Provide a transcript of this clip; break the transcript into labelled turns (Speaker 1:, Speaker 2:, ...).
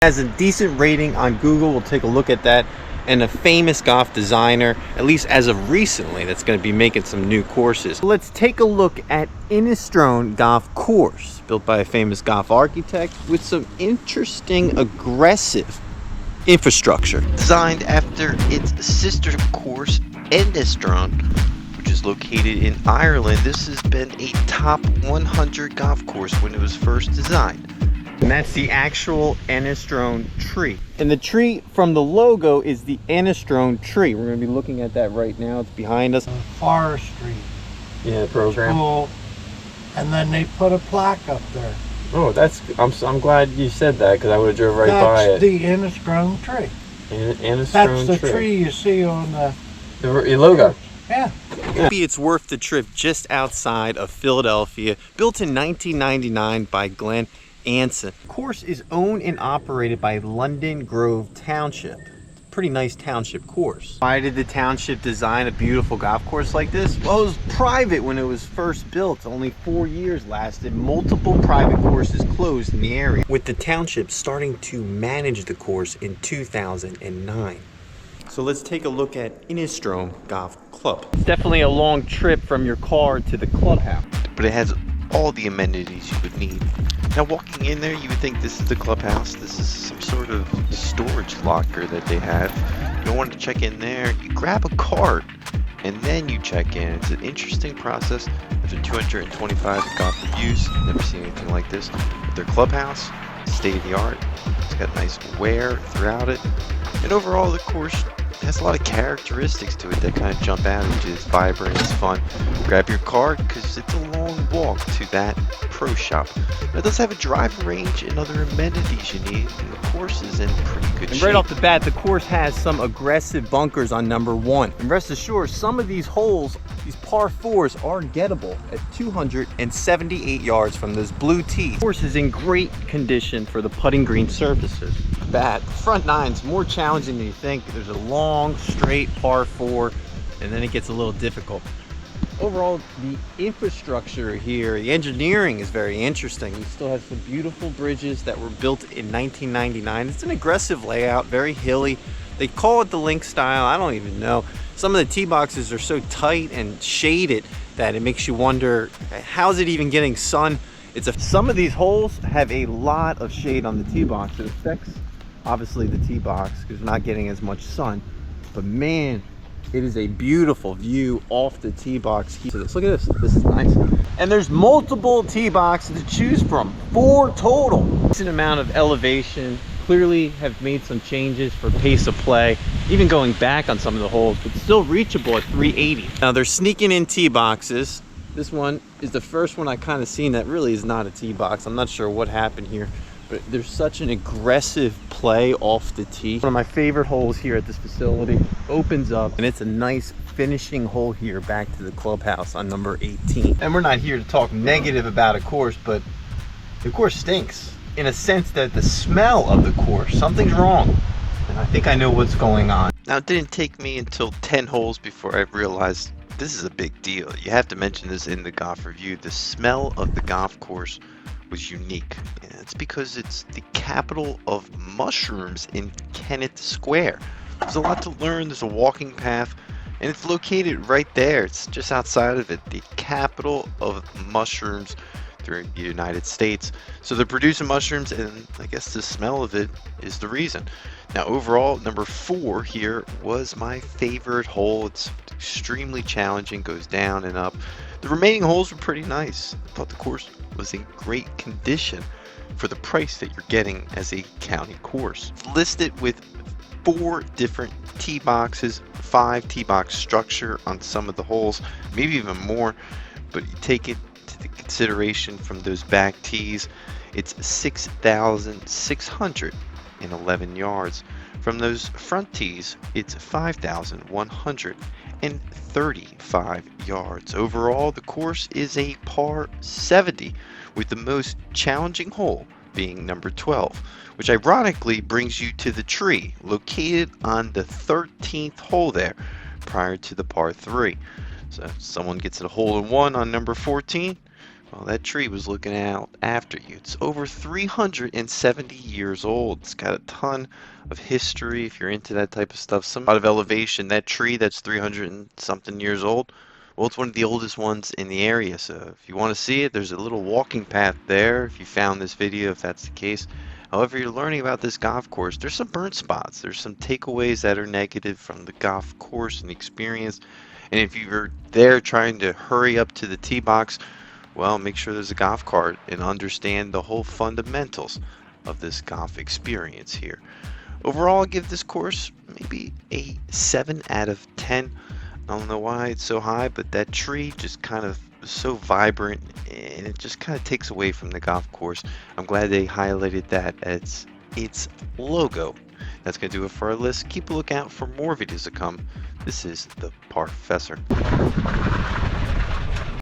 Speaker 1: Has a decent rating on Google. We'll take a look at that. And a famous golf designer, at least as of recently, that's going to be making some new courses. Let's take a look at Inniscrone Golf Course, built by a famous golf architect with some interesting, aggressive infrastructure.
Speaker 2: Designed after its sister course, Inniscrone, which is located in Ireland. This has been a top 100 golf course when it was first designed.
Speaker 1: And that's the actual Inniscrone tree. And the tree from the logo is the Inniscrone tree. We're going to be looking at that right now. It's behind us.
Speaker 3: Forestry.
Speaker 1: Yeah, program.
Speaker 3: School, and then they put a plaque up there.
Speaker 1: Oh, I'm glad you said that, because I would have drove right by it.
Speaker 3: That's the Inniscrone tree.
Speaker 1: Inniscrone
Speaker 3: That's the tree you see on the
Speaker 1: logo.
Speaker 3: Yeah.
Speaker 1: Maybe it's worth the trip just outside of Philadelphia. Built in 1999 by Glenn Anson. The course is owned and operated by London Grove Township. Pretty nice township course. Why did the township design a beautiful golf course like this? Well, it was private when it was first built. Only 4 years lasted. Multiple private courses closed in the area, with the township starting to manage the course in 2009. So let's take a look at Inniscrone Golf Club. It's definitely a long trip from your car to the clubhouse.
Speaker 2: But it has all the amenities you would need. Now, walking in there, you would think this is the clubhouse. This is some sort of storage locker that they have. You don't want to check in there. You grab a card, and then you check in. It's an interesting process. After 225 golf reviews, never seen anything like this. But their clubhouse, state of the art. It's got nice wear throughout it. And overall, the course has a lot of characteristics to it that kind of jump out at you. It's vibrant, it's fun. Grab your card, because it's a long walk to that pro shop. Now, it does have a driving range and other amenities you need, and the course is in pretty good shape.
Speaker 1: Right off the bat, the course has some aggressive bunkers on number 1. And rest assured, some of these holes, these par 4s, are gettable at 278 yards from those blue tees. The course is in great condition for the putting green surfaces. The front 9's more challenging than you think. There's a long, straight par 4, and then it gets a little difficult. Overall, the infrastructure here, the engineering is very interesting. You still have some beautiful bridges that were built in 1999. It's an aggressive layout, very hilly. They call it the link style. I don't even know. Some of the tee boxes are so tight and shaded that it makes you wonder, how's it even getting sun? Some of these holes have a lot of shade on the tee box. It affects, obviously, the tee box because we're not getting as much sun. But man, it is a beautiful view off the tee box. Look at this. This is nice. And there's multiple tee boxes to choose from. 4 total. Decent amount of elevation. Clearly have made some changes for pace of play, even going back on some of the holes, but still reachable at 380. Now they're sneaking in tee boxes. This one is the first one I kind of seen that really is not a tee box. I'm not sure what happened here, but there's such an aggressive play off the tee. One of my favorite holes here at this facility opens up, and it's a nice finishing hole here back to the clubhouse on number 18. And we're not here to talk negative about a course, but the course stinks in a sense that the smell of the course, something's wrong. And I think I know what's going on.
Speaker 2: Now, it didn't take me until 10 holes before I realized this is a big deal. You have to mention this in the golf review. The smell of the golf course was unique. It's because it's the capital of mushrooms in Kennett Square. There's a lot to learn. There's a walking path, and it's located right there. It's just outside of it, the capital of mushrooms through the United States. So they're producing mushrooms, and I guess the smell of it is the reason. Now, overall, number 4 here was my favorite hole. It's extremely challenging, goes down and up. The remaining holes were pretty nice. I thought the course was in great condition for the price that you're getting as a county course. It's listed with 4 different tee boxes, 5 tee box structure on some of the holes, maybe even more, but you take it to the consideration from those back tees, it's 6,611 yards. From those front tees, it's 5,135 yards. Overall, the course is a par 70, with the most challenging hole being number 12, which ironically brings you to the tree located on the 13th hole there prior to the par 3. So if someone gets a hole in one on number 14, Well, that tree was looking out after you. It's over 370 years old. It's got a ton of history if you're into that type of stuff. A lot of elevation. That tree that's 300 and something years old, well, it's one of the oldest ones in the area. So if you want to see it, there's a little walking path there if you found this video, if that's the case. However, you're learning about this golf course. There's some burnt spots. There's some takeaways that are negative from the golf course and the experience. And if you're there trying to hurry up to the tee box, well, make sure there's a golf cart and understand the whole fundamentals of this golf experience here. Overall, I give this course maybe a 7 out of 10. I don't know why it's so high, but that tree just kind of so vibrant and it just kind of takes away from the golf course. I'm glad they highlighted that as its logo. That's going to do it for our list. Keep a lookout for more videos to come. This is the Professor.